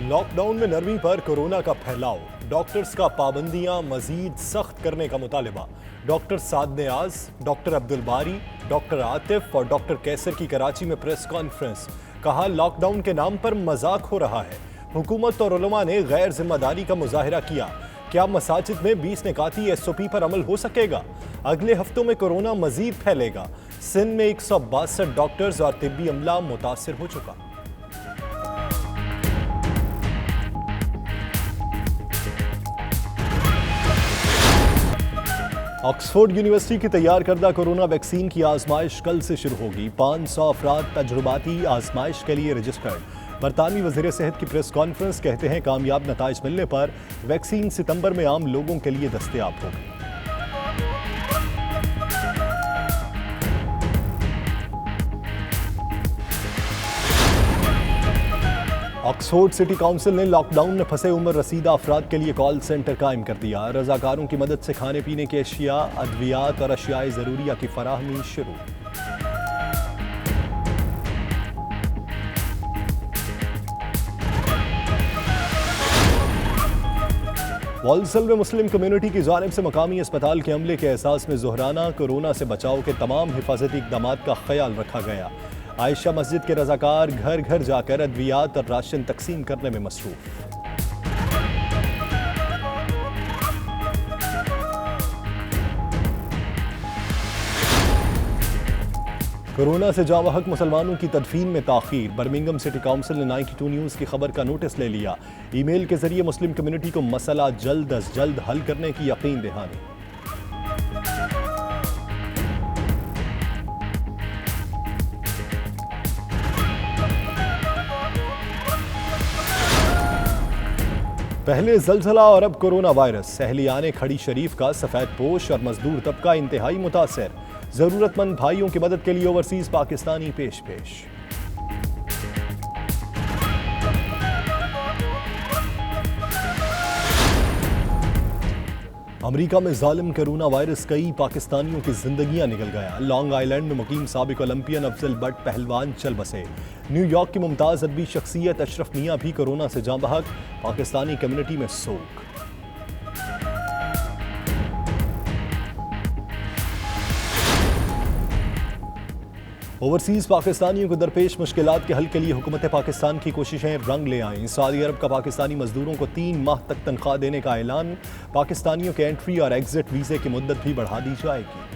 Lock down में नरमी पर कोरोना का फैलाव, डॉक्टर्स का पाबंदियां मजीद सख्त करने का मुतालिबा। डॉक्टर साद नियाज, डॉक्टर अब्दुल बारी, डॉक्टर आतिफ और डॉक्टर कैसर की कराची में प्रेस कॉन्फ्रेंस। कहा लॉकडाउन के नाम पर मजाक हो रहा है। हुकूमत और उलमा ने गैर जिम्मेदारी का मुजाहिरा किया। क्या मसाजिद में 20 निकाती SOP पर अमल हो सकेगा? अगले हफ्तों में कोरोना मजीद फैलेगा। सिंध में 162 डॉक्टर्स और तिब्बी अमला मुतासिर हो चुका। ऑक्सफोर्ड यूनिवर्सिटी की तैयार करदा कोरोना वैक्सीन की आजमाइश कल से शुरू होगी। 500 अफराद तजुर्बाती आजमाइश के लिए रजिस्टर्ड। बरतानवी वज़ीर सेहत की प्रेस कॉन्फ्रेंस, कहते हैं कामयाब नताइज मिलने पर वैक्सीन सितंबर में आम लोगों के लिए दस्तयाब होगी। ऑक्सफोर्ड सिटी काउंसिल ने लॉकडाउन में फंसे उम्र रसीदा अफराद के लिए कॉल सेंटर कायम कर दिया। रजाकारों की मदद से खाने पीने की अशिया, अद्वियात और अशियाए ज़रूरिया की फराहमी शुरू। वॉल्सल में मुस्लिम कम्युनिटी की जानिब से मकामी अस्पताल के अमले के एहसास में ज़ोहराना कोरोना से बचाव के तमाम हिफाजती इक़दामात का ख्याल रखा गया। आयशा मस्जिद के रजाकार घर घर जाकर अद्वियात और राशन तकसीम करने में मसरूफ। कोरोना से जावहक मुसलमानों की तदफीन में ताख़ीर। बर्मिंघम सिटी काउंसिल ने 92 न्यूज़ की खबर का नोटिस ले लिया। ईमेल के जरिए मुस्लिम कम्युनिटी को मसला जल्द अज जल्द हल करने की यकीन दहानी। पहले ज़लज़ला और अब कोरोना वायरस। अहलियाने खड़ी शरीफ का सफ़ेद पोश और मजदूर तबका इंतहाई मुतासर। ज़रूरतमंद भाइयों की मदद के लिए ओवरसीज़ पाकिस्तानी पेश। अमेरिका में जालिम कोरोना वायरस कई पाकिस्तानियों की जिंदगियां निकल गया। लॉन्ग आइलैंड में मुकीम साबिक ओलंपियन अफजल बट पहलवान चल बसे। न्यूयॉर्क की मुमताज़ अदबी शख्सियत अशरफ मियां भी कोरोना से जाँ बहक। पाकिस्तानी कम्युनिटी में सोग। ओवरसीज़ पाकिस्तानियों को दरपेश मुश्किलात के हल के लिए हुकूमत पाकिस्तान की कोशिशें रंग ले आईं। सऊदी अरब का पाकिस्तानी मजदूरों को 3 माह तक तनख्वाह देने का ऐलान। पाकिस्तानियों के एंट्री और एग्जिट वीज़े की मुद्दत भी बढ़ा दी जाएगी।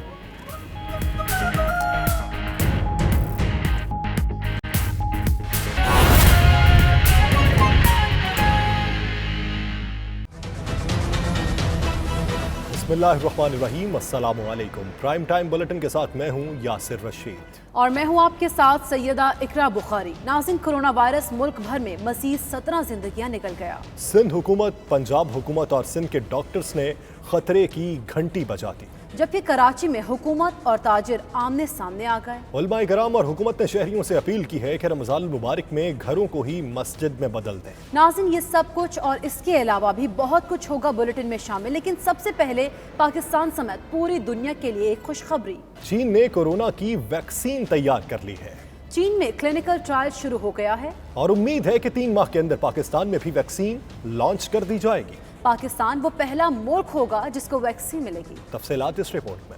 बिस्मिल्लाहिर्रहमानिर्रहीम, अस्सलामु अलैकुम। प्राइम टाइम बुलेटिन के साथ मैं हूं यासिर रशीद और मैं हूं आपके साथ सैयदा इकरा बुखारी। नाज़रीन, कोरोना वायरस मुल्क भर में मज़ीद 17 जिंदगियां निकल गया। सिंध हुकूमत, पंजाब हुकूमत और सिंध के डॉक्टर्स ने खतरे की घंटी बजा दी, जबकि कराची में हुकूमत और ताजिर आमने सामने आ गए। उलमाए कराम और हुकूमत ने शहरियों से अपील की है कि रमज़ान मुबारक में घरों को ही मस्जिद में बदल दें। नाज़रीन, ये सब कुछ और इसके अलावा भी बहुत कुछ होगा बुलेटिन में शामिल, लेकिन सबसे पहले पाकिस्तान समेत पूरी दुनिया के लिए एक खुशखबरी। चीन ने कोरोना की वैक्सीन तैयार कर ली है। चीन में क्लिनिकल ट्रायल शुरू हो गया है और उम्मीद है कि 3 माह के अंदर पाकिस्तान में भी वैक्सीन लॉन्च कर दी जाएगी। पाकिस्तान वो पहला मुल्क होगा जिसको वैक्सीन मिलेगी। तफसीलात इस रिपोर्ट में।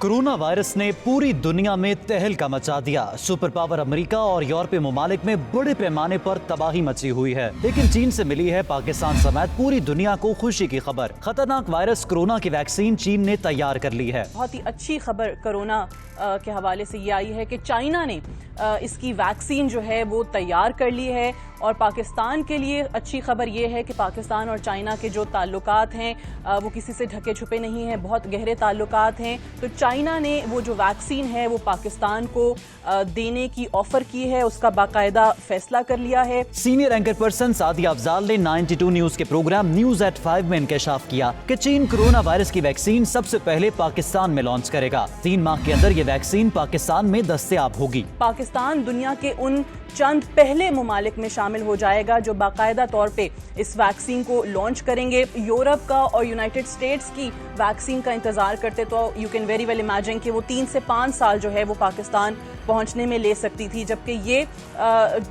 कोरोना वायरस ने पूरी दुनिया में तहलका मचा दिया। सुपर पावर अमेरिका और यूरोपीय ममालिक में बड़े पैमाने पर तबाही मची हुई है, लेकिन चीन से मिली है पाकिस्तान समेत पूरी दुनिया को खुशी की खबर। खतरनाक वायरस कोरोना की वैक्सीन चीन ने तैयार कर ली है। बहुत ही अच्छी खबर कोरोना के हवाले से ये आई है कि चाइना ने इसकी वैक्सीन जो है वो तैयार कर ली है। और पाकिस्तान के लिए अच्छी खबर ये है कि पाकिस्तान और चाइना के जो ताल्लुकात हैं वो किसी से ढके छुपे नहीं हैं, बहुत गहरे ताल्लुकात हैं। तो चाइना نے وہ جو ویکسین ہے وہ پاکستان کو دینے کی آفر کی ہے، اس کا باقاعدہ فیصلہ کر لیا ہے۔ Senior anchor person Sadia Afzal نے 92 نیوز کے پروگرام نیوز ایٹ 5 میں انکشاف کیا کہ چین کرونا وائرس کی ویکسین سب سے پہلے پاکستان میں لانچ کرے گا۔ 3 ماہ کے اندر یہ ویکسین پاکستان میں دستیاب ہوگی۔ پاکستان دنیا کے ان چند پہلے ممالک میں شامل ہو جائے گا جو باقاعدہ طور پہ اس ویکسین کو لانچ کریں گے۔ یورپ کا اور یونائٹڈ اسٹیٹس کی ویکسین کا انتظار کرتے تو you can very well imagine کہ وہ 3 سے 5 سال جو ہے وہ پاکستان پہنچنے میں لے سکتی تھی، جبکہ یہ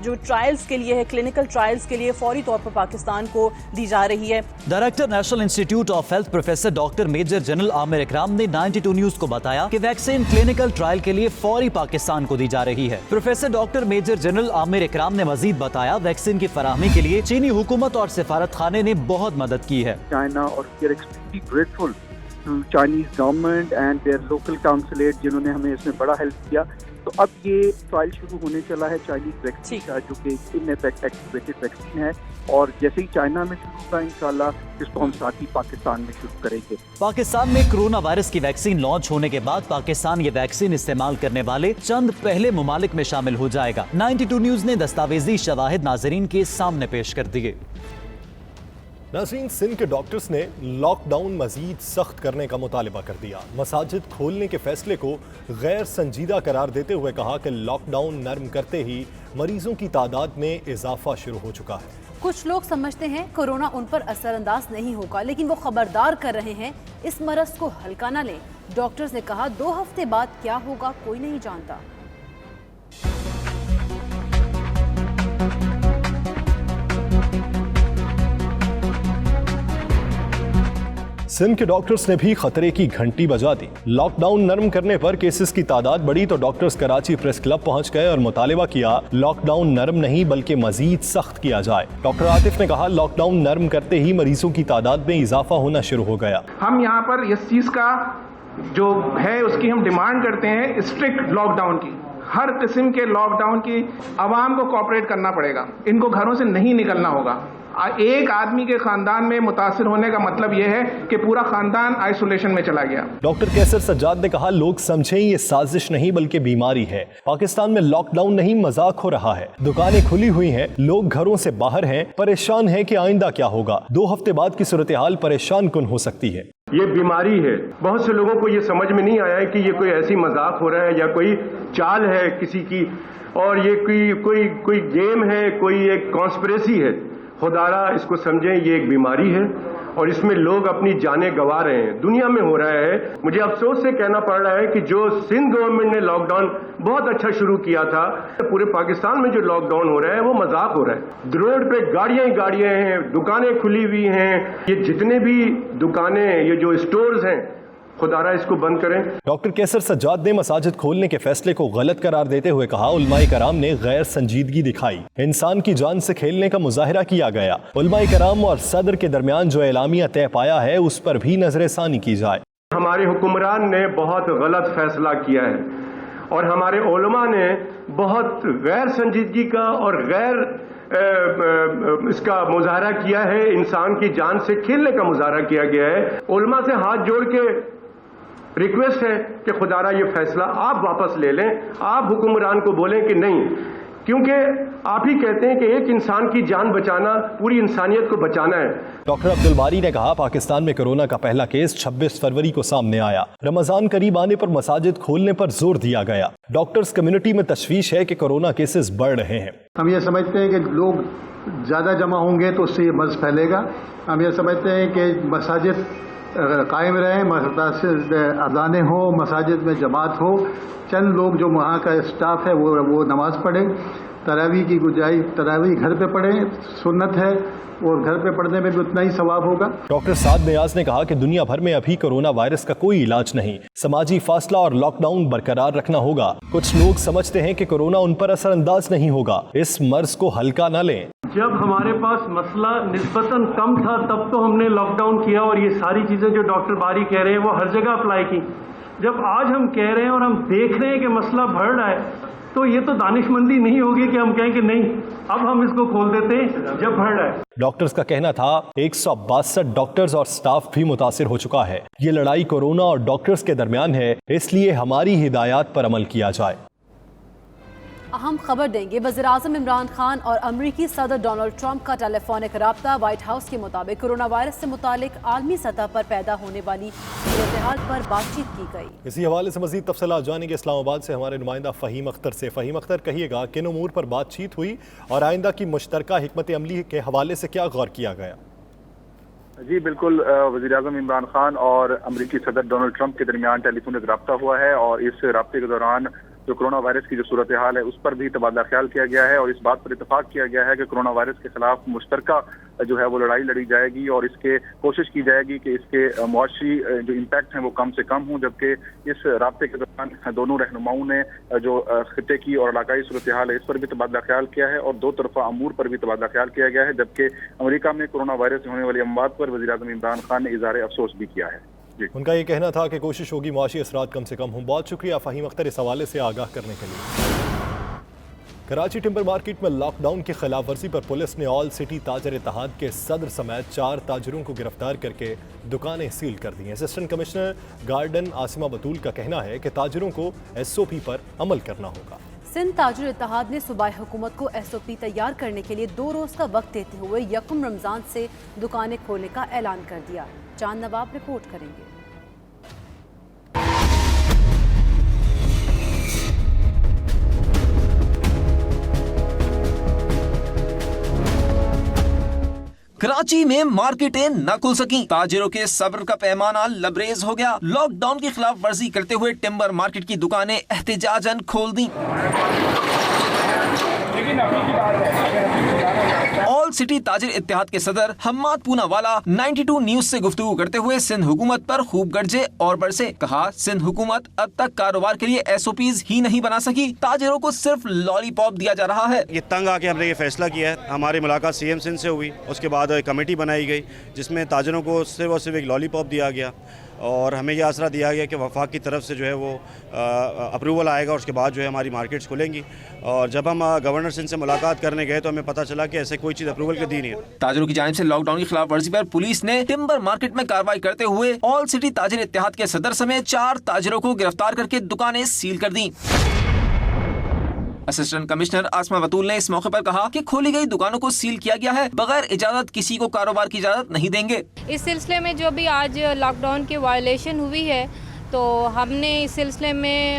جو ٹرائلز کے لیے ہے، کلینکل ٹرائلز کے لیے فوری طور پر پاکستان کو دی جا رہی ہے۔ Director national institute of health professor doctor major general Aamir Ikram نے 92 نیوز کو بتایا کہ ویکسین کلینکل ٹرائل کے لیے فوری پاکستان کو دی جا رہی ہے۔ Professor doctor major general Aamir Ikram نے مزید بتایا ویکسین کی فراہمی کے لیے چینی حکومت اور سفارت خانے نے بہت مدد کی ہے۔ چائنا اور we are extremely grateful to Chinese government and their local consulate جنہوں نے ہمیں اس میں بڑا ہیلپ کیا۔ تو اب یہ ٹرائل شروع ہونے چلا ہے چائنیز ویکسین کا، جو کہ ان ایفیکٹ ایکٹیویٹڈ ویکسین ہے، اور جیسے ہی چائنا میں شروع ہوگا انشاءاللہ اس کو ہم ساتھ ہی پاکستان میں شروع کریں گے۔ پاکستان میں کرونا وائرس کی ویکسین لانچ ہونے کے بعد پاکستان یہ ویکسین استعمال کرنے والے چند پہلے ممالک میں شامل ہو جائے گا۔ 92 نیوز نے دستاویزی شواہد ناظرین کے سامنے پیش کر دیے۔ ناظرین، سندھ کے ڈاکٹرز نے لاک ڈاؤن مزید سخت کرنے کا مطالبہ کر دیا۔ مساجد کھولنے کے فیصلے کو غیر سنجیدہ قرار دیتے ہوئے کہا کہ لاک ڈاؤن نرم کرتے ہی مریضوں کی تعداد میں اضافہ شروع ہو چکا ہے۔ کچھ لوگ سمجھتے ہیں کورونا ان پر اثر انداز نہیں ہوگا، لیکن وہ خبردار کر رہے ہیں اس مرض کو ہلکا نہ لیں۔ ڈاکٹرز نے کہا 2 ہفتے بعد کیا ہوگا کوئی نہیں جانتا۔ سندھ کے ڈاکٹرز نے بھی خطرے کی گھنٹی بجا دی۔ لاک ڈاؤن نرم کرنے پر کیسز کی تعداد بڑھی تو ڈاکٹرز کراچی پریس کلب پہنچ گئے اور مطالبہ کیا لاک ڈاؤن نرم نہیں بلکہ مزید سخت کیا جائے۔ ڈاکٹر عاطف نے کہا لاک ڈاؤن نرم کرتے ہی مریضوں کی تعداد میں اضافہ ہونا شروع ہو گیا۔ ہم یہاں پر اس چیز کا جو ہے اس کی ہم ڈیمانڈ کرتے ہیں اسٹرکٹ لاک ڈاؤن کی۔ ہر قسم کے لاک ڈاؤن کی عوام کو کوآپریٹ کرنا پڑے گا، ان کو گھروں سے نہیں نکلنا ہوگا۔ ایک آدمی کے خاندان میں متاثر ہونے کا مطلب یہ ہے کہ پورا خاندان آئسولیشن میں چلا گیا۔ ڈاکٹر کیسر سجاد نے کہا لوگ سمجھیں یہ سازش نہیں بلکہ بیماری ہے۔ پاکستان میں لاک ڈاؤن نہیں مذاق ہو رہا ہے، دکانیں کھلی ہوئی ہیں، لوگ گھروں سے باہر ہیں، پریشان ہیں کہ آئندہ کیا ہوگا۔ 2 ہفتے بعد کی صورتحال پریشان کن ہو سکتی ہے۔ یہ بیماری ہے، بہت سے لوگوں کو یہ سمجھ میں نہیں آیا ہے کہ یہ کوئی ایسی مذاق ہو رہا ہے یا کوئی چال ہے کسی کی، اور یہ کوئی گیم ہے، کوئی ایک کانسپریسی ہے۔ خدارا اس کو سمجھیں یہ ایک بیماری ہے اور اس میں لوگ اپنی جانیں گنوا رہے ہیں، دنیا میں ہو رہا ہے۔ مجھے افسوس سے کہنا پڑ رہا ہے کہ جو سندھ گورنمنٹ نے لاک ڈاؤن بہت اچھا شروع کیا تھا، پورے پاکستان میں جو لاک ڈاؤن ہو رہا ہے وہ مذاق ہو رہا ہے۔ روڈ پہ گاڑیاں ہی گاڑیاں ہیں، دکانیں کھلی ہوئی ہیں، یہ جتنے بھی دکانیں، یہ جو اسٹورز ہیں، خدارا اس کو بند کریں۔ ڈاکٹر کیسر سجاد نے مساجد کھولنے کے فیصلے کو غلط قرار دیتے ہوئے کہا علماء کرام نے غیر سنجیدگی دکھائی، انسان کی جان سے کھیلنے کا مظاہرہ کیا گیا۔ علماء کرام اور صدر کے درمیان جو اعلامیہ طے پایا ہے اس پر بھی نظر ثانی کی جائے۔ ہمارے حکمران نے بہت غلط فیصلہ کیا ہے اور ہمارے علماء نے بہت غیر سنجیدگی کا اور غیر اس کا مظاہرہ کیا ہے، انسان کی جان سے کھیلنے کا مظاہرہ کیا گیا ہے۔ علماء سے ہاتھ جوڑ کے ریکویسٹ ہے کہ خدارا یہ فیصلہ آپ واپس لے لیں، آپ حکمران کو بولیں کہ نہیں، کیونکہ آپ ہی کہتے ہیں کہ ایک انسان کی جان بچانا پوری انسانیت کو بچانا ہے۔ ڈاکٹر عبد الباری نے کہا پاکستان میں کورونا کا پہلا کیس 26 فروری کو سامنے آیا۔ رمضان قریب آنے پر مساجد کھولنے پر زور دیا گیا۔ ڈاکٹرز کمیونٹی میں تشویش ہے کہ کورونا کیسز بڑھ رہے ہیں۔ ہم یہ سمجھتے ہیں کہ لوگ زیادہ جمع ہوں گے تو اس سے یہ مرض پھیلے گا۔ ہم یہ سمجھتے ہیں کہ مساجد قائم رہیں، مساجد اذانیں ہوں، مساجد میں جماعت ہو، چند لوگ جو وہاں کا اسٹاف ہے وہ نماز پڑھیں، تراویح کی گنجائش تراویح گھر پہ پڑھیں، سنت ہے اور گھر پہ پڑھنے میں بھی اتنا ہی ثواب ہوگا۔ ڈاکٹر سعد نیاز نے کہا کہ دنیا بھر میں ابھی کورونا وائرس کا کوئی علاج نہیں، سماجی فاصلہ اور لاک ڈاؤن برقرار رکھنا ہوگا۔ کچھ لوگ سمجھتے ہیں کہ کورونا ان پر اثر انداز نہیں ہوگا، اس مرض کو ہلکا نہ لیں۔ جب ہمارے پاس مسئلہ نسبتاً کم تھا تب تو ہم نے لاک ڈاؤن کیا اور یہ ساری چیزیں جو ڈاکٹر باری کہہ رہے ہیں وہ ہر جگہ اپلائی کی۔ جب آج ہم کہہ رہے ہیں اور ہم دیکھ رہے ہیں کہ مسئلہ بڑھ رہا ہے تو یہ تو دانشمندی نہیں ہوگی کہ ہم کہیں کہ نہیں اب ہم اس کو کھول دیتے ہیں جب بڑھ رہا ہے. ڈاکٹرز کا کہنا تھا 162 ڈاکٹرز اور سٹاف بھی متاثر ہو چکا ہے. یہ لڑائی کورونا اور ڈاکٹرز کے درمیان ہے، اس لیے ہماری ہدایات پر عمل کیا جائے. اہم خبر دیں گے. وزیر اعظم عمران خان اور امریکی صدر ڈونلڈ ٹرمپ کا ٹیلی فونک رابطہ. وائٹ ہاؤس کے مطابق کورونا وائرس سے متعلق عالمی سطح پر پیدا ہونے والی صورتحال پر بات چیت کی گئی. اسی حوالے سے مزید تفصیلات جانیں گے اسلام آباد سے ہمارے نمائندہ فہیم اختر سے. فہیم اختر، کہیے گا کن امور پر بات چیت ہوئی اور آئندہ کی مشترکہ حکمت عملی کے حوالے سے کیا غور کیا گیا؟ جی بالکل، وزیر اعظم عمران خان اور امریکی صدر ڈونلڈ ٹرمپ کے درمیان ٹیلی فونک رابطہ ہوا ہے، اور اس رابطے کے دوران جو کرونا وائرس کی جو صورتحال ہے اس پر بھی تبادلہ خیال کیا گیا ہے، اور اس بات پر اتفاق کیا گیا ہے کہ کرونا وائرس کے خلاف مشترکہ جو ہے وہ لڑائی لڑی جائے گی، اور اس کے کوشش کی جائے گی کہ اس کے معاشی جو امپیکٹ ہیں وہ کم سے کم ہوں. جبکہ اس رابطے کے دوران دونوں رہنماؤں نے جو خطے کی اور علاقائی صورتحال ہے اس پر بھی تبادلہ خیال کیا ہے، اور دو طرفہ امور پر بھی تبادلہ خیال کیا گیا ہے. جبکہ امریکہ میں کرونا وائرس سے ہونے والی اموات پر وزیر اعظم عمران خان نے اظہار افسوس بھی کیا ہے. ان کا یہ کہنا تھا کہ کوشش ہوگی معاشی اثرات کم سے کم ہوں. بہت شکریہ فہیم اختر اس حوالے سے آگاہ کرنے کے لیے. کراچی ٹمبر مارکیٹ میں لاک ڈاؤن کی خلاف ورزی پر پولیس نے آل سٹی تاجر اتحاد کے صدر سمیت 4 تاجروں کو گرفتار کر کے دکانیں سیل کر دی ہیں. اسسٹنٹ کمشنر گارڈن عاصمہ بطول کا کہنا ہے کہ تاجروں کو SOP پر عمل کرنا ہوگا. سندھ تاجر اتحاد نے صوبائی حکومت کو SOP تیار کرنے کے لیے 2 روز کا وقت دیتے ہوئے 1 رمضان سے دکانیں کھولنے کا اعلان کر دیا. چاند نواب رپورٹ کریں گے. کراچی میں مارکیٹیں نہ کھل سکیں، تاجروں کے صبر کا پیمانہ لبریز ہو گیا. لاک ڈاؤن کی خلاف ورزی کرتے ہوئے ٹمبر مارکیٹ کی دکانیں احتجاجاً کھول دیں. آل سٹی تاجر اتحاد کے صدر حماد پونا والا 92 نیوز سے گفتگو کرتے ہوئے سندھ حکومت پر خوب گرجے اور برسے. کہا سندھ حکومت اب تک کاروبار کے لیے SOPs ہی نہیں بنا سکی، تاجروں کو صرف لالی پاپ دیا جا رہا ہے. یہ تنگ آ کے ہم نے یہ فیصلہ کیا ہے. ہماری ملاقات CM سندھ سے ہوئی، اس کے بعد ایک کمیٹی بنائی گئی جس میں تاجروں کو صرف اور صرف ایک لالی پاپ دیا گیا، اور ہمیں یہ آسرا دیا گیا کہ وفاق کی طرف سے جو ہے وہ اپروول آئے گا، اور اس کے بعد جو ہے ہماری مارکیٹس کھلیں گی. اور جب ہم گورنر سندھ سے ملاقات کرنے گئے تو ہمیں پتہ چلا کہ ایسے کوئی چیز اپروول کے دی نہیں ہے. تاجروں کی جانب سے لاک ڈاؤن کی خلاف ورزی پر پولیس نے ٹمبر مارکیٹ میں کارروائی کرتے ہوئے آل سٹی تاجر اتحاد کے صدر سمیت 4 تاجروں کو گرفتار کر کے دکانیں سیل کر دیں. اسسٹنٹ کمشنر عاصمہ بطول نے اس موقع پر کہا کہ کھولی گئی دکانوں کو سیل کیا گیا ہے، بغیر اجازت کسی کو کاروبار کی اجازت نہیں دیں گے. اس سلسلے میں جو بھی آج لاک ڈاؤن کی وائلیشن ہوئی ہے تو ہم نے اس سلسلے میں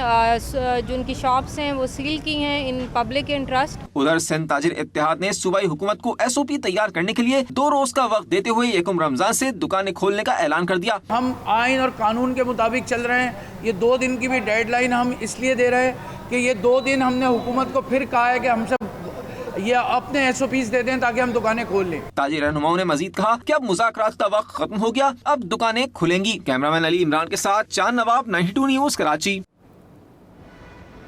جو ان کی شاپس ہیں وہ سیل کی ہیں ان پبلک انٹرسٹ. ادھر سندھ تاجر اتحاد نے صوبائی حکومت کو SOP تیار کرنے کے لیے 2 روز کا وقت دیتے ہوئے 1 رمضان سے دکانیں کھولنے کا اعلان کر دیا. ہم آئین اور قانون کے مطابق چل رہے ہیں. یہ 2 دن کی بھی ڈیڈ لائن ہم اس لیے دے رہے ہیں کہ یہ 2 دن ہم نے حکومت کو پھر کہا ہے کہ ہم سب یہ اپنے SOPs دے دیں تاکہ ہم دکانیں کھول لیں. تاجر رہنماؤں نے مزید کہا کہ اب مذاکرات کا وقت ختم ہو گیا، اب دکانیں کھلیں گی. کیمرامین علی عمران کے ساتھ چاند نواب، 92 نیوز کراچی.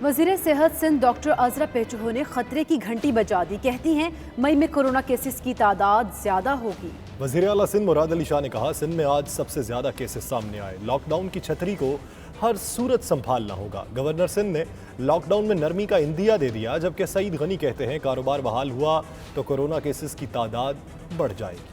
وزیر صحت سندھ ڈاکٹر عذرا پیچو نے خطرے کی گھنٹی بجا دی. کہتی ہیں مئی میں کورونا کیسز کی تعداد زیادہ ہوگی. وزیر اعلیٰ سندھ مراد علی شاہ نے کہا سندھ میں آج سب سے زیادہ کیسز سامنے آئے، لاک ڈاؤن کی چھتری کو ہر صورت سنبھالنا ہوگا. گورنر سندھ نے لاک ڈاؤن میں نرمی کا عندیہ دے دیا، جبکہ سعید غنی کہتے ہیں کاروبار بحال ہوا تو کورونا کیسز کی تعداد بڑھ جائے گی.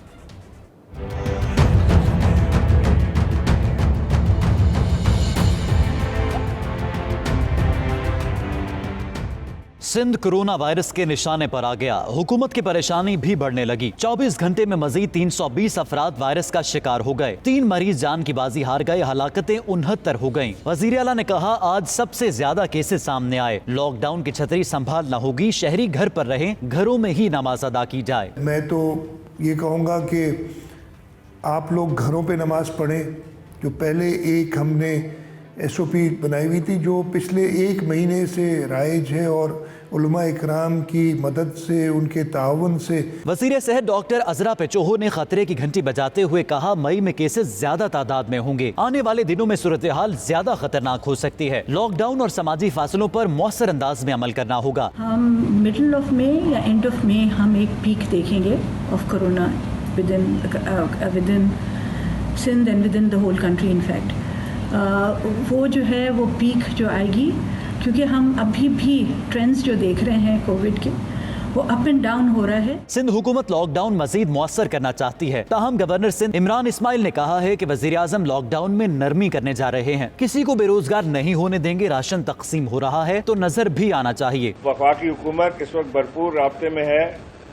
سندھ کورونا وائرس کے نشانے پر آ گیا، حکومت کی پریشانی بھی بڑھنے لگی. 24 گھنٹے میں مزید 320 افراد وائرس کا شکار ہو گئے، 3 مریض جان کی بازی ہار گئے، ہلاکتیں 69 ہو گئیں. وزیر اعلیٰ نے کہا آج سب سے زیادہ کیسز سامنے آئے، لاک ڈاؤن کی چھتری سنبھالنا ہوگی، شہری گھر پر رہیں، گھروں میں ہی نماز ادا کی جائے. میں تو یہ کہوں گا کہ آپ لوگ گھروں پہ نماز پڑھیں. جو پہلے ایک ہم نے SOP بنائی ہوئی تھی جو پچھلے 1 مہینے سے رائج ہے، اور علماء اکرام کی مدد سے، ان کے تعاون سے. وزیر صحت ڈاکٹر عذرا پیچو نے خطرے کی گھنٹی بجاتے ہوئے کہا مئی میں کیسز زیادہ تعداد میں ہوں گے، آنے والے دنوں میں صورتحال زیادہ خطرناک ہو سکتی ہے. لاک ڈاؤن اور سماجی فاصلوں پر مؤثر انداز میں عمل کرنا ہوگا. ہم مڈل آف مئی یا اینڈ آف مئی ہم ایک پیک دیکھیں گے of corona with in Sindh and with in the whole country. In fact وہ جو ہے وہ پیک جو آئے گی क्योंकि हम अभी भी ट्रेंड्स जो देख रहे हैं कोविड के वो अप एंड डाउन हो रहा है। सिंध हुकूमत लॉकडाउन मजीद मुअस्सर करना चाहती है, ताहम गवर्नर सिंध इमरान इस्माइल ने कहा है कि वजीर आजम लॉकडाउन में नरमी करने जा रहे हैं। किसी को बेरोजगार नहीं होने देंगे, राशन तकसीम हो रहा है तो नजर भी आना चाहिए। वफाकी हुकूमत इस वक्त भरपूर राब्ते में है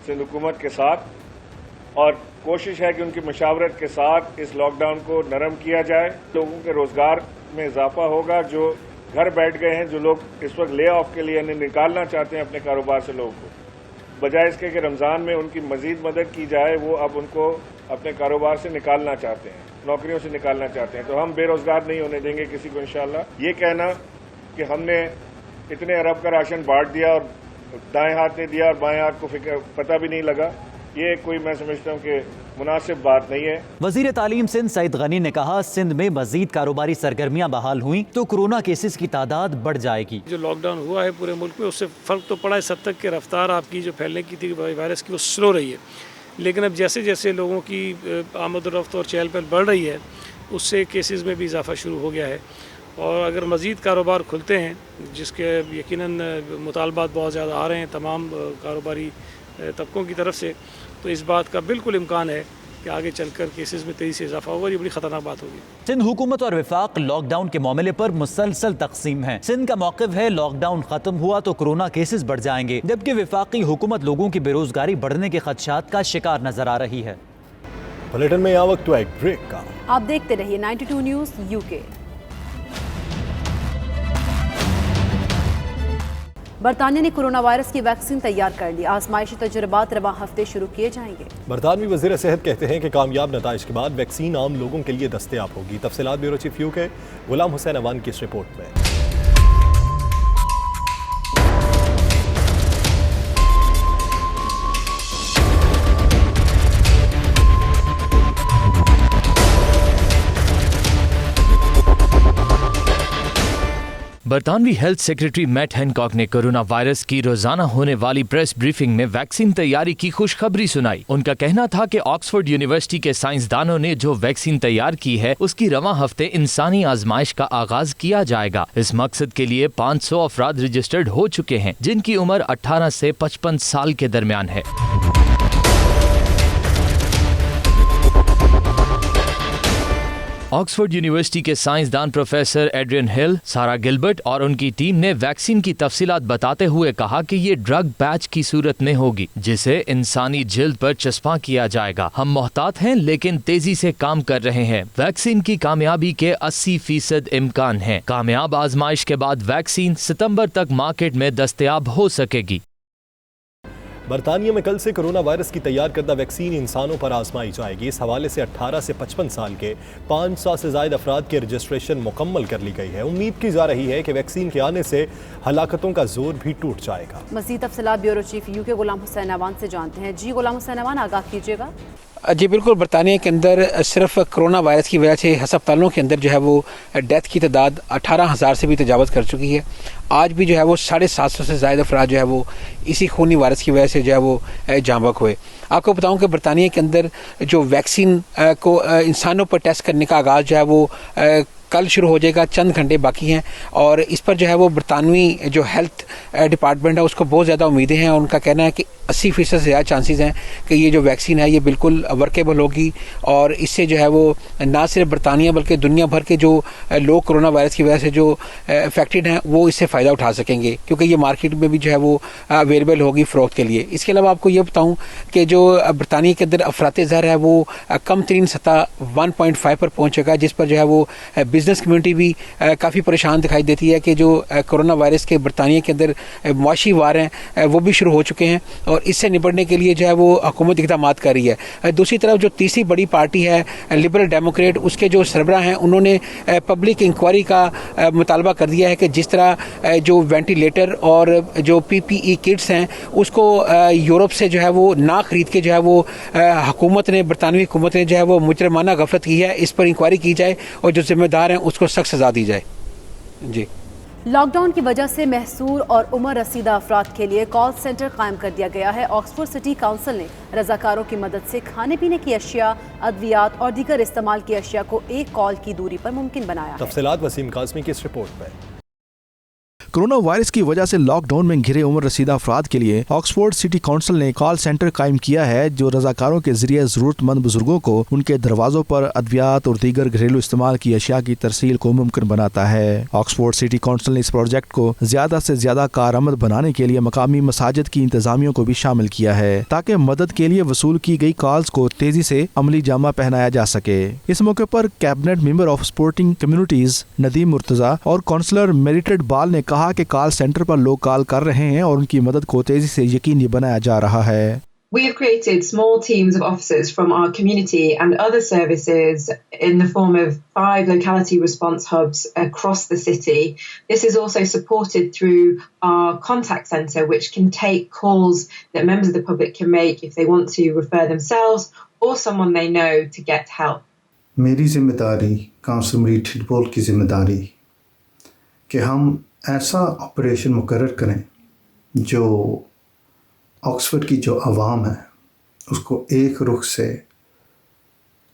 सिंध हुकूमत के साथ और कोशिश है कि उनकी मशावरत के साथ इस लॉकडाउन को नरम किया जाए। लोगों के रोजगार में इजाफा होगा, जो घर बैठ गए हैं, जो लोग इस वक्त ले ऑफ के लिए निकालना चाहते हैं अपने कारोबार से लोगों को, बजाय इसके कि रमज़ान में उनकी मजीद मदद की जाए, वो अब उनको अपने कारोबार से निकालना चाहते हैं, नौकरियों से निकालना चाहते हैं। तो हम बेरोजगार नहीं होने देंगे किसी को इंशाअल्लाह। ये कहना कि हमने इतने अरब का राशन बांट दिया और दाएं हाथ ने दिया और बाएं हाथ को पता भी नहीं लगा, ये कोई मैं समझता हूँ कि मुनासिब बात नहीं है। वजीर तालीम सिंध सईद गनी ने कहा, सिंध में मजीद कारोबारी सरगर्मियां बहाल हुई तो कोरोना केसेस की तादाद बढ़ जाएगी। जो लॉकडाउन हुआ है पूरे मुल्क में, उससे फ़र्क तो पड़ा है। सब तक की रफ्तार आपकी जो फैलने की थी वायरस की, वो स्लो रही है। लेकिन अब जैसे जैसे लोगों की आमद-ओ-रफ्त और चहल पहल बढ़ रही है, उससे केसेस में भी इजाफा शुरू हो गया है। और अगर मज़ीद कारोबार खुलते हैं, जिसके यकीनन मुतालबात बहुत ज़्यादा आ रहे हैं तमाम कारोबारी तबकों की तरफ से, तो इस बात का बिल्कुल इम्कान है कि आगे चलकर केसेस में तेजी से इजाफा होगा। ये बड़ी खतरनाक बात होगी। सिंध हुकूमत और विफाक लॉकडाउन के मामले पर मुसलसल तकसीम है। सिंध का मौक़िफ़ है, लॉकडाउन खत्म हुआ तो कोरोना केसेस बढ़ जाएंगे, जबकि विफाकी हुकूमत लोगों की बेरोजगारी बढ़ने के खदशात का शिकार नजर आ रही है। बुलेटिन में यहाँ वक्त हुआ एक ब्रेक का। आप देखते रहिए 92 न्यूज़ यूके। बरतानिया ने कोरोना वायरस की वैक्सीन तैयार कर ली। आजमाइशी तजुर्बात रवां हफ्ते शुरू किए जाएंगे। बरतानवी वज़ीर सेहत कहते हैं कि कामयाब नताइज के बाद वैक्सीन आम लोगों के लिए दस्तयाब होगी। तफसीलात bureau chief UK Ghulam Hussain Awan की इस रिपोर्ट में। बरतानवी हेल्थ सेक्रेटरी मैट हैनकॉक ने कोरोना वायरस की रोजाना होने वाली प्रेस ब्रीफिंग में वैक्सीन तैयारी की खुशखबरी सुनाई। उनका कहना था कि ऑक्सफोर्ड यूनिवर्सिटी के साइंसदानों ने जो वैक्सीन तैयार की है, उसकी रवां हफ्ते इंसानी आजमाइश का आगाज किया जाएगा। इस मकसद के लिए 500 अफराद रजिस्टर्ड हो चुके हैं, जिनकी उम्र 18 से 55 साल के दरमियान है। ऑक्सफोर्ड यूनिवर्सिटी के साइंसदान प्रोफेसर एड्रियन हिल, सारा गिलबर्ट और उनकी टीम ने वैक्सीन की तफसीलात बताते हुए कहा कि ये ड्रग पैच की सूरत में होगी, जिसे इंसानी जिल्द पर चस्पा किया जाएगा। हम मोहतात हैं लेकिन तेजी से काम कर रहे हैं। वैक्सीन की कामयाबी के 80% इम्कान है। कामयाब आजमाइश के बाद वैक्सीन सितंबर तक मार्केट में दस्तयाब हो सकेगी। बरतानिया में कल से कोरोना वायरस की तैयार करदा वैक्सीन इंसानों पर आजमाई जाएगी। इस हवाले से 18 से 55 साल के 500 से ज़ायद अफराद की रजिस्ट्रेशन मुकम्मल कर ली गई है। उम्मीद की जा रही है कि वैक्सीन के आने से हलाकतों का जोर भी टूट जाएगा। मज़ीद तफसीलात bureau chief UK Ghulam Hussain Awan से जानते हैं। जी गुलाम हुसैन अवान, आगाह कीजिएगा। जी बिल्कुल, बरतानिया के अंदर सिर्फ कोरोना वायरस की वजह से अस्पतालों के अंदर जो है वो डेथ की तादाद 18,000 से भी तजावज़ कर चुकी है। आज भी जो है वो 750 से ज़्यादा अफराद जो है वो इसी खूनी वायरस की वजह से जो है वो जाँ बहक हुए। आपको बताऊं कि बरतानिया के अंदर जो वैक्सीन को इंसानों पर टेस्ट करने का आगाज़ जो है वो कल शुरू हो जाएगा। चंद घंटे बाकी हैं और इस पर जो है वो बरतानवी जो हेल्थ डिपार्टमेंट है उसको बहुत ज़्यादा उम्मीदें हैं। उनका कहना है कि 80% से ज़्यादा चांसेस हैं कि ये जो वैक्सीन है ये बिल्कुल वर्केबल होगी और इससे जो है वो ना सिर्फ बरतानिया बल्कि दुनिया भर के जो लोग कोरोना वायरस की वजह से जो अफेक्टेड हैं वो इससे फ़ायदा उठा सकेंगे, क्योंकि ये मार्केट में भी जो है वो अवेलेबल होगी फ़रोख्त के लिए। इसके अलावा आपको ये बताऊँ कि जो बरतानिया के अंदर अफरात ज़र है वो कम तरीन सतह 1.5 पर पहुँचेगा, जिस पर जो है वो बिज़नेस कम्यूनिटी भी काफ़ी परेशान दिखाई देती है कि जो कोरोना वायरस के बरतानिया के अंदर मुआशी वार हैं वो भी शुरू हो चुके हैं और इससे निपटने के लिए जो है वो हुकूमत इक़दामात कर रही है। दूसरी तरफ जो तीसरी बड़ी पार्टी है लिबरल डेमोक्रेट, उसके जो सरबराह हैं उन्होंने पब्लिक इंक्वायरी का मुतालबा कर दिया है कि जिस तरह जो वेंटिलेटर और जो PPE किट्स हैं उसको यूरोप से जो है वो ना खरीद के जो है वो हुकूमत ने, बरतानवी हुकूमत ने जो है वो मुजरमाना गफलत की है, इस पर इंक्वायरी की जाए और जो जिम्मेदार हैं उसको सख्त सजा दी जाए। जी, लॉकडाउन की वजह से महसूर और उम्र रसीदा अफराद के लिए कॉल सेंटर कायम कर दिया गया है। ऑक्सफोर्ड सिटी काउंसिल ने रजाकारों की मदद से खाने पीने की अशिया, अद्वियात और दीगर इस्तेमाल की अशिया को एक कॉल की दूरी पर मुमकिन बनाया है। तफसीलात वसीम काज़मी की इस रिपोर्ट में। कोरोना वायरस की वजह से लॉकडाउन में घिरे उम्र रसीदा अफराद के लिए ऑक्सफोर्ड सिटी काउंसिल ने कॉल सेंटर कायम किया है जो रजाकारों के जरिए जरूरतमंद बुजुर्गों को उनके दरवाजों पर अद्वियात और दीगर घरेलू इस्तेमाल की अशिया की तरसील को मुमकिन बनाता है। ऑक्सफोर्ड सिटी काउंसिल ने इस प्रोजेक्ट को ज्यादा से ज्यादा कारआमद बनाने के लिए मकामी मसाजिद की इंतजामियों को भी शामिल किया है ताकि मदद के लिए वसूल की गई कॉल्स को तेजी से अमली जामा पहनाया जा सके। इस मौके पर cabinet member of sporting communities Nadeem Murtaza और काउंसलर मेरिटेड बाल ने कहा कि कॉल सेंटर पर लोग कॉल कर रहे हैं और उनकी मदद को तेजी से यकीनी बनाया जा रहा है। We have created small teams of officers from our community and other services in the form of 5 locality response hubs across the city. This is also supported through our contact centre, which can take calls that members of the public can make if they want to refer themselves or someone they know to get help. मेरी जिम्मेदारी council married board की जिम्मेदारी कि हम ऐसा operation मुकर्रर करें जो ऑक्सफोर्ड की जो आवाम है उसको एक रुख से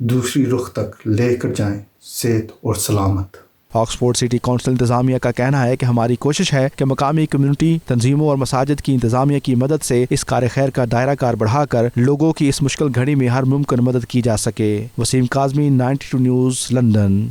दूसरी रुख तक लेकर जाएं सेहत और सलामत। ऑक्सफोर्ड सिटी काउंसिल इंतजामिया का कहना है कि हमारी कोशिश है कि मकामी कम्युनिटी तंजीमों और मसाजिद की इंतजामिया की मदद से इस कार खैर का दायरा कार बढ़ाकर लोगों की इस मुश्किल घड़ी में हर मुमकिन मदद की जा सके। Waseem Kazmi, 92 news, London.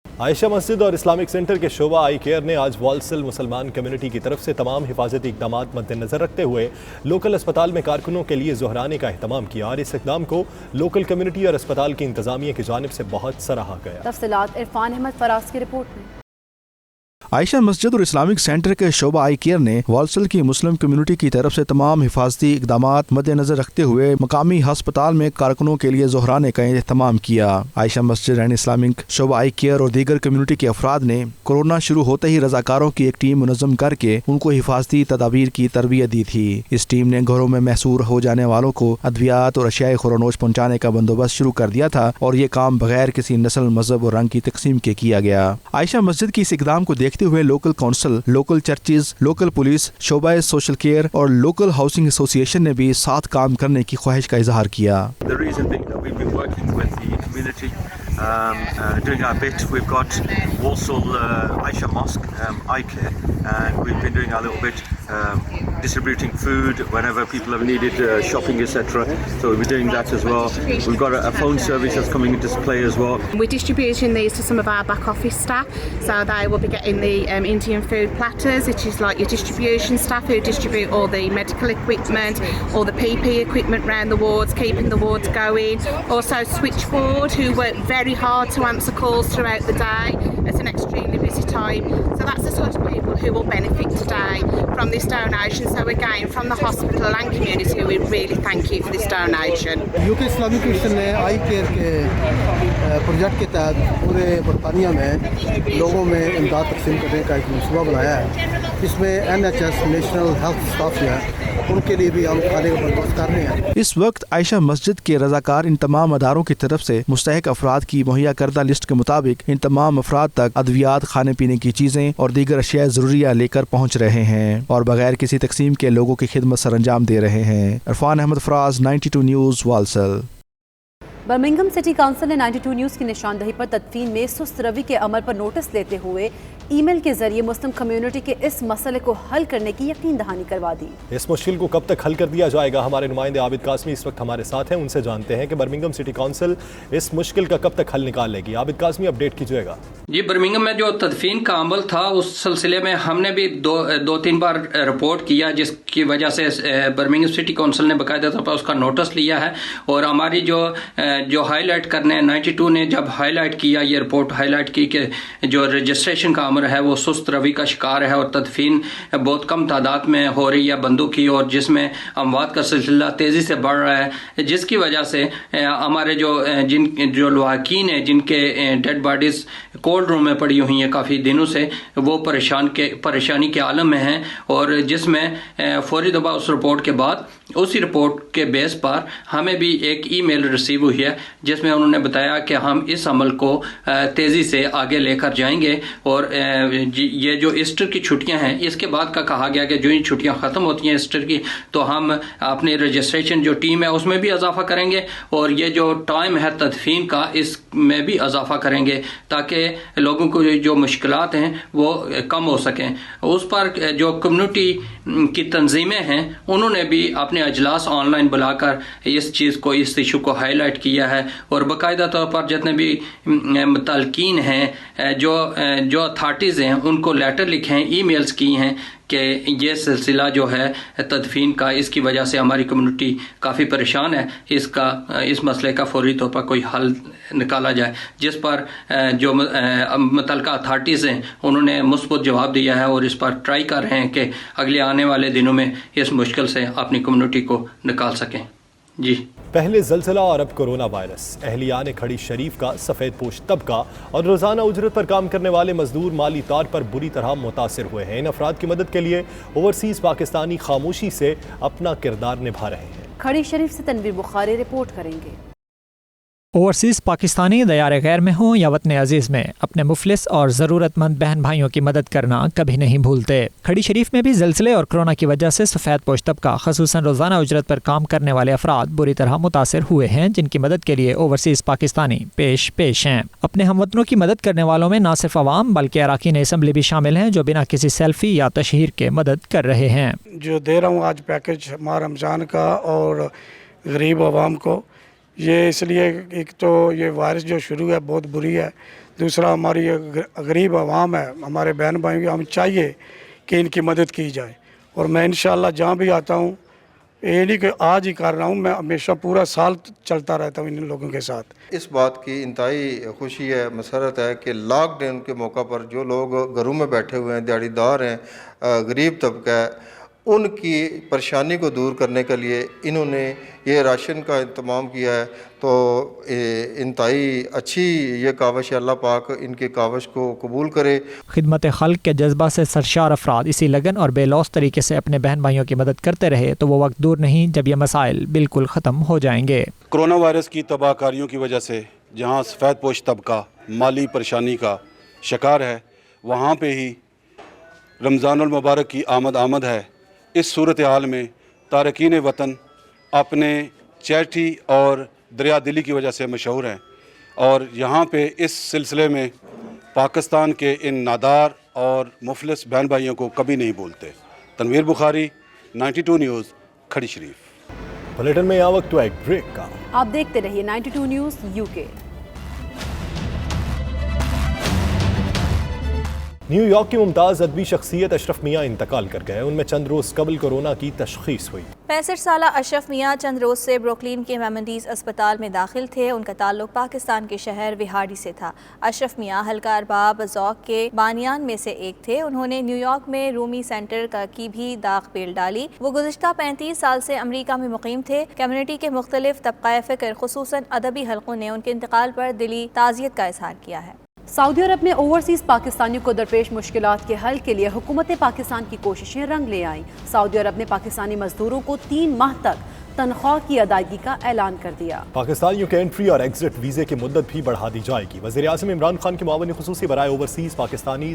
आयशा मस्जिद और इस्लामिक सेंटर के शोबा आई केयर ने आज वॉल्सल मुसलमान कम्युनिटी की तरफ से तमाम हिफाजती इकदाम मद्देनजर रखते हुए लोकल अस्पताल में कारकुनों के लिए ज़ोहराने का अहतमाम किया और इस इकदाम को लोकल कम्युनिटी और अस्पताल की इंतजामिया की जानिब से बहुत सराहा गया। तफसीलात इरफान अहमद फराज की रिपोर्ट में। आयशा मस्जिद और इस्लामिक सेंटर के शोबा आई केयर ने वॉल्सल की मुस्लिम कम्युनिटी की तरफ से तमाम हिफाजती इकदाम मद्देनजर रखते हुए मकामी हस्पताल में कारकुनों के लिए ज़ोहराने का एहतमाम किया। आयशा मस्जिद and Islamic Shobha I care और दीगर कम्युनिटी के अफराद ने कोरोना शुरू होते ही रजाकारों की एक टीम मुनज़्ज़म करके उनको हिफाजती तदाबीर की तरबियत दी थी। इस टीम ने घरों में महसूर हो जाने वालों को अद्वियात और अशियाए खुरानोश पहुँचाने का बंदोबस्त शुरू कर दिया था और ये काम बगैर किसी नस्ल, मजहब और रंग की तकसीम के किया गया। आयशा मस्जिद की इस इकदाम को देखते हुए local council, local churches, local police, शोबा सोशल केयर और लोकल हाउसिंग एसोसिएशन ने भी साथ काम करने की ख्वाहिश का इजहार किया। Doing our bit. We've got Walsall Aisha Mosque, iCare, and we've been doing our little bit, distributing food whenever people have needed shopping, etc. So we'll be doing that as well. We've got a phone service that's coming into play as well. We're distributing these to some of our back office staff, so they will be getting the Indian food platters, which is like your distribution staff who distribute all the medical equipment, all the PPE equipment around the wards, keeping the wards going. Also switchboard, who work very hard to answer calls throughout the day at an extremely busy time. So that's the sort of people who will benefit today from this donation. So again, from the hospital and community, we really thank you for this donation. UK Islamic mission ने आई care के project के तहत पूरे बरतानिया में लोगों में इमदाद तकसीम करने का एक मनसूबा बनाया है। इसमें NHS नेशनल हेल्थ स्टाफ है, उनके लिए भी हम खाने का बंदोबस्त कर रहे हैं। इस वक्त आयशा मस्जिद के रजाकार इन तमाम अदारों की तरफ से मुस्तहिक अफराद की मुहैया करदा लिस्ट के मुताबिक इन तमाम अफराद तक अद्वियात, खाने पीने की चीज़ें और दीगर अशिया ज़रूरिया लेकर पहुँच रहे हैं और बगैर किसी तकसीम के लोगों की खिदमत सर अंजाम दे रहे हैं। Irfan Ahmed Faraz, 92 news, Walsall. Birmingham city council ने 92 न्यूज़ की निशानदही पर तदफीन में सुस्त रवि के अमल पर नोटिस लेते हुए ईमेल के जरिए मुस्लिम कम्युनिटी के इस मसले को हल करने की यकीन दहानी करवा दी। इस मुश्किल को कब तक हल कर दिया जाएगा, हमारे नुमाइंदे आबिद कासमी इस वक्त हमारे साथ हैं, उनसे जानते हैं कि बर्मिंघम सिटी काउंसिल इस मुश्किल का कब तक हल निकाल लेगी। आबिद कासमी, अपडेट कीजिएगा। जी, बर्मिंघम में जो तदफीन का अमल था उस सिलसिले में हमने भी दो तीन बार रिपोर्ट किया, जिसकी वजह से बर्मिंघम सिटी काउंसिल ने बाकायदा तौर पर उसका नोटिस लिया है और हमारी जो हाईलाइट करने 92 ने जब हाईलाइट किया, ये रिपोर्ट हाईलाइट की कि जो रजिस्ट्रेशन का अमर है वो सुस्त रवि का शिकार है और तदफीन बहुत कम तादाद में हो रही है बंदों की और जिसमें अमवात का सिलसिला तेज़ी से बढ़ रहा है, जिसकी वजह से हमारे जो लवाकिन है जिनके डेड बॉडीज़ कोल्ड रूम में पड़ी हुई हैं काफ़ी दिनों से, वो परेशानी के आलम में हैं और जिसमें फौरी दबा उस रिपोर्ट के बाद उसी रिपोर्ट के बेस पर हमें भी एक ईमेल रिसीव हुई है जिसमें उन्होंने बताया कि हम इस अमल को तेज़ी से आगे लेकर जाएंगे और ये जो ईस्टर की छुट्टियां हैं इसके बाद का कहा गया कि जो ये छुट्टियां ख़त्म होती हैं ईस्टर की, तो हम अपनी रजिस्ट्रेशन जो टीम है उसमें भी इजाफा करेंगे और ये जो टाइम है तदफीन का इसमें भी इजाफा करेंगे ताकि लोगों को जो मुश्किलात हैं वो कम हो सकें। उस पर जो कम्युनिटी की तंजीमें हैं उन्होंने भी अपने अजलास ऑनलाइन बुलाकर इस चीज़ को, इस इशू को हाईलाइट किया है और बाकायदा तौर पर जितने भी मुतलकीन हैं, जो अथॉरिटीज़ हैं उनको लेटर लिखे हैं, ईमेल्स की हैं कि ये सिलसिला जो है तदफीन का, इसकी वजह से हमारी कम्युनिटी काफ़ी परेशान है, इस मसले का फौरी तौर पर कोई हल निकाला जाए। जिस पर जो मुतल्लिका अथॉरिटीज़ हैं उन्होंने मुस्बत जवाब दिया है और इस पर ट्राई कर रहे हैं कि अगले आने वाले दिनों में इस मुश्किल से अपनी कम्युनिटी को निकाल सकें। जी, पहले ज़लज़ला और अब कोरोना वायरस। अहलियान खड़ी शरीफ का सफ़ेद पोश तबका और रोज़ाना उजरत पर काम करने वाले मजदूर माली तौर पर बुरी तरह मुतासिर हुए हैं। इन अफराद की मदद के लिए ओवरसीज़ पाकिस्तानी खामोशी से अपना किरदार निभा रहे हैं। खड़ी शरीफ से तनवीर बुखारी रिपोर्ट करेंगे। ओवरसीज़ पाकिस्तानी दयार गैर में हों या वतन अजीज़ में, अपने मुफलिस और ज़रूरतमंद बहन भाइयों की मदद करना कभी नहीं भूलते। खड़ी शरीफ में भी ज़लज़ले और कोरोना की वजह से सफ़ेद पोश तबका ख़ुसूसन रोज़ाना उजरत पर काम करने वाले अफराद बुरी तरह मुतासिर हुए हैं, जिनकी मदद के लिए ओवरसीज़ पाकिस्तानी पेश हैं। अपने हमवतनों की मदद करने वालों में न सिर्फ अवाम बल्कि अरकान असम्बली भी शामिल हैं, जो बिना किसी सेल्फी या तशहीर के मदद कर रहे हैं। जो दे रहा हूँ आज पैकेज हमारा रमज़ान का और गरीब आवाम को, ये इसलिए एक तो ये वायरस जो शुरू है बहुत बुरी है, दूसरा हमारी गरीब आवाम है, हमारे बहन भाई, हम चाहिए कि इनकी मदद की जाए। और मैं इंशाल्लाह जहाँ भी आता हूँ, ये नहीं कि आज ही कर रहा हूँ, मैं हमेशा पूरा साल चलता रहता हूँ इन लोगों के साथ। इस बात की इंतहाई खुशी है, मसरत है कि लॉकडाउन के मौका पर जो लोग घरों में बैठे हुए हैं, दिहाड़ीदार हैं, गरीब तबका है, उनकी परेशानी को दूर करने के लिए इन्होंने ये राशन का इंतज़ाम किया है। तो इंतहाई अच्छी ये कावश है, अल्लाह पाक इनके कावश को कबूल करे। खिदमत खल्क के जज्बा से सरशार अफराद इसी लगन और बेलौस तरीके से अपने बहन भाइयों की मदद करते रहे तो वो वक्त दूर नहीं जब ये मसाइल बिल्कुल ख़त्म हो जाएंगे। कोरोना वायरस की तबाहकारियों की वजह से जहाँ सफ़ेद पोश तबका माली परेशानी का शिकार है, वहाँ पे ही रमज़ानुल मुबारक की आमद है। इस सूरत हाल में तारकीन वतन अपने चैरिटी और दरिया दिली की वजह से मशहूर हैं और यहाँ पे इस सिलसिले में पाकिस्तान के इन नादार और मुफलिस बहन भाइयों को कभी नहीं भूलते। तनवीर बुखारी, 92 न्यूज़, खड़ी शरीफ। बुलेटिन में यहाँ वक्त एक ब्रेक का। आप देखते रहिए 92 न्यूज़ यूके। न्यूयॉर्क की मुमताज़ अदबी शख्सियत अशरफ मियाँ इंतकाल कर गए। उनमें चंद रोज़ कबल कोरोना की तशख़ीस हुई। 65 साला अशरफ मियाँ चंद रोज़ से ब्रुकलिन के मेमोंडीज़ अस्पताल में दाखिल थे। उनका ताल्लुक पाकिस्तान के शहर विहाड़ी से था। अशरफ मियाँ हल्का अरबाब ज़ौक़ के बानियान में से एक थे। उन्होंने न्यूयॉर्क में रूमी सेंटर की भी दाग पेल डाली। वो गुज़िश्ता 35 साल से अमरीका में मुक़ीम थे। कम्युनिटी के मुख्तलिफ तबक़ाए फ़िक्र ख़ुसूसन अदबी हलकों ने उनके इंतकाल पर दिली ताज़ियत का इज़हार किया है। सऊदी अरब में ओवरसीज़ पाकिस्तानियों को दरपेश मुश्किलात के हल के लिए हुकूमत पाकिस्तान की कोशिशें रंग ले आईं। सऊदी अरब ने पाकिस्तानी मजदूरों को 3 माह तक तनख्वाह की अदायगी का ऐलान कर दिया। पाकिस्तानियों के एंट्री और एग्जिट वीज़े की मुद्दत भी बढ़ा दी जाएगी। वज़ीर-ए-आज़म इमरान खान के मुआविन ख़ुसूसी बराए ओवरसीज़ पाकिस्तानी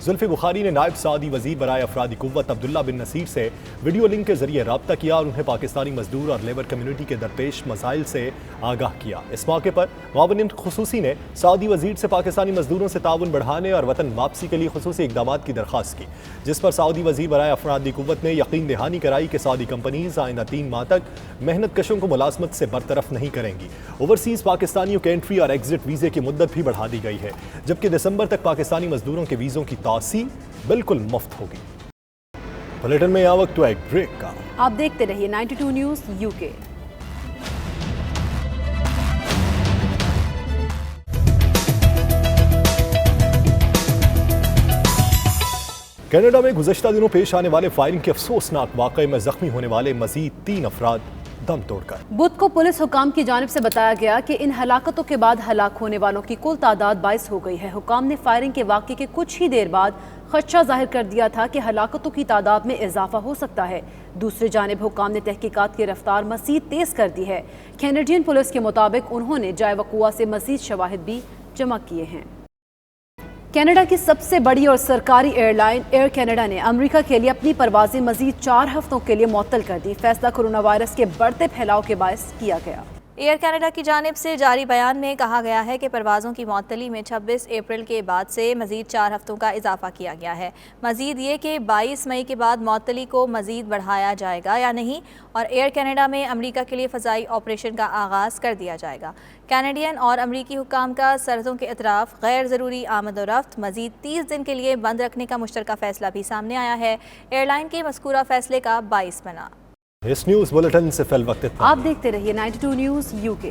जुल्फ़े बुखारी ने नायब सऊदी वज़ीर बराए अफरादी क़ुव्वत अब्दुल्ला बिन नसीर से वीडियो लिंक के जरिए रब्ता किया और उन्हें पाकिस्तानी मजदूर और लेबर कम्युनिटी के दरपेश मसाइल से आगाह किया। इस मौके पर मुआविन ख़ुसूसी ने सऊदी वज़ीर से पाकिस्तानी मजदूरों से ताउन बढ़ाने और वतन वापसी के लिए ख़ुसूसी इक़दामात की दरख्वास्त की, जिस पर सऊदी वज़ीर बराए अफरादी क़ुव्वत ने यकीन दहानी कराई कि सऊदी कंपनीज आइंदा 3 माह तक मेहनत कशों को मुलाजमत से बरतरफ नहीं करेंगी। ओवरसीज़ पाकिस्तानियों के एंट्री और एग्जिट वीज़े की मुद्दत भी बढ़ा दी गई है, जबकि दिसंबर तक पाकिस्तानी मजदूरों के वीज़ों की तौसी बिल्कुल मुफ्त होगी। बुलेटिन में यहाँ वक्त एक ब्रेक का। आप देखते रहिए 92 न्यूज़ यूके। कनाडा में गुज़श्ता दिनों पेश आने वाले फायरिंग के अफसोसनाक वाक़े में जख्मी होने वाले मजीद 3 अफराद दम तोड़कर। बुध को पुलिस हुकाम की जानिब से बताया गया कि इन हलाकतों के बाद हलाक होने वालों की कुल तादाद 22 हो गई है। हुकाम ने फायरिंग के वाक़े के कुछ ही देर बाद खदशा जाहिर कर दिया था कि हलाकतों की तादाद में इजाफा हो सकता है। दूसरी जानिब हुकाम ने तहकीकात की रफ्तार मज़ीद तेज़ कर दी है। कैनेडियन पुलिस के मुताबिक उन्होंने जाए वक़ुआ से मज़ीद शवाहिद भी जमा किए हैं। کینیڈا کی سب سے بڑی اور سرکاری ایئر لائن ایئر کینیڈا نے امریکہ کے لیے اپنی پروازیں مزید 4 ہفتوں کے لیے معطل کر دی۔ فیصلہ کورونا وائرس کے بڑھتے پھیلاؤ کے باعث کیا گیا۔ ایئر کینیڈا کی جانب سے جاری بیان میں کہا گیا ہے کہ پروازوں کی معطلی میں 26 اپریل کے بعد سے مزید 4 ہفتوں کا اضافہ کیا گیا ہے۔ مزید یہ کہ 22 مئی کے بعد معطلی کو مزید بڑھایا جائے گا یا نہیں، اور ایئر کینیڈا میں امریکہ کے لیے فضائی آپریشن کا آغاز کر دیا جائے گا۔ کینیڈین اور امریکی حکام کا سرحدوں کے اطراف غیر ضروری آمد و رفت مزید 30 دن کے لیے بند رکھنے کا مشترکہ فیصلہ بھی سامنے آیا ہے۔ ایئر لائن کے مذکورہ فیصلے کا باعث بنا۔ اس نیوز بلیٹن سے فی الوقت آپ دیکھتے رہیے 92 نیوز UK۔